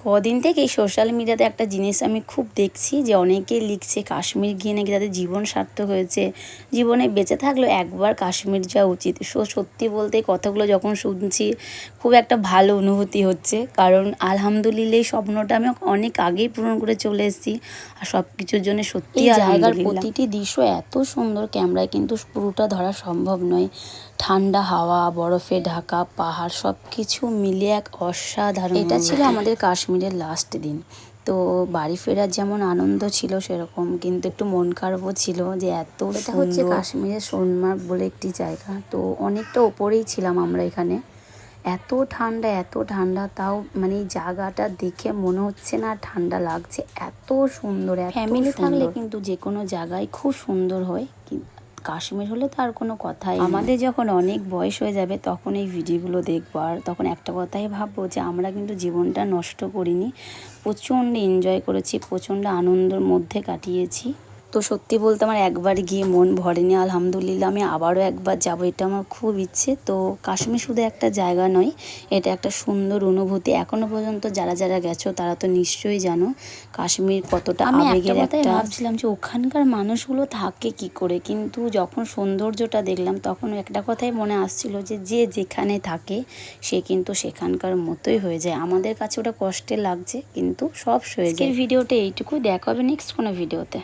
কদিন থেকে এই সোশ্যাল মিডিয়াতে একটা জিনিস আমি খুব দেখছি যে অনেকেই লিখছে কাশ্মীর গিয়ে নাকি তাদের জীবন সার্থক হয়েছে, জীবনে বেঁচে থাকলেও একবার কাশ্মীর যাওয়া উচিত। সত্যি বলতে এই কথাগুলো যখন শুনছি খুব একটা ভালো অনুভূতি হচ্ছে, কারণ আলহামদুলিল্লাহ এই স্বপ্নটা আমি অনেক আগেই পূরণ করে চলে এসেছি। আর সব কিছুর জন্য সত্যি জায়গার প্রতিটি দৃশ্য এত সুন্দর, ক্যামেরায় কিন্তু পুরোটা ধরা সম্ভব নয়। ঠান্ডা হাওয়া, বরফে ঢাকা পাহাড়, সব কিছু মিলে এক অসাধারণ। এটা ছিল আমাদের কাশ্মীরের লাস্ট দিন। তো বাড়ি ফেরার যেমন আনন্দ ছিল সেরকম কিন্তু একটু মন খারাপও ছিল যে এত এটা হচ্ছে কাশ্মীরের সোনমার্গ বলে একটি জায়গা। তো অনেকটা ওপরেই ছিলাম আমরা এখানে। এত ঠান্ডা তাও মানে এই জায়গাটা দেখে মনে হচ্ছে না ঠান্ডা লাগছে, এত সুন্দর। ফ্যামিলি থাকলে কিন্তু যে কোনো জায়গায় খুব সুন্দর হয়, কাশ্মীর হলে তো আর কোনো কথাই। আমাদের যখন অনেক বয়স হয়ে যাবে তখন এই ভিডিওগুলো দেখবো, আর তখন একটা কথাই ভাববো যে আমরা কিন্তু জীবনটা নষ্ট করিনি, প্রচণ্ড এনজয় করেছি, প্রচণ্ড আনন্দের মধ্যে কাটিয়েছি। তো সত্যি বলতে আমার একবার গিয়ে মন ভরেনি। আলহামদুলিল্লাহ আমি আবারও একবার যাবো, এটা আমার খুব ইচ্ছে। তো কাশ্মীর শুধু একটা জায়গা নয়, এটা একটা সুন্দর অনুভূতি। এখনো পর্যন্ত যারা যারা গেছো তারা তো নিশ্চয়ই জানো কাশ্মীর কতটা আবেগের একটা। ভাবছিলাম যে ওখানকার মানুষগুলো থাকে কি করে, কিন্তু যখন সৌন্দর্যটা দেখলাম তখন একটা কথাই মনে আসছিল যে যে যেখানে থাকে সে কিন্তু সেখানকার মতোই হয়ে যায়। আমাদের কাছে ওটা কষ্টের লাগছে কিন্তু সব সয়ে যায়। ভিডিওটা এইটুকু, দেখা হবে নেক্সট কোনো ভিডিওতে।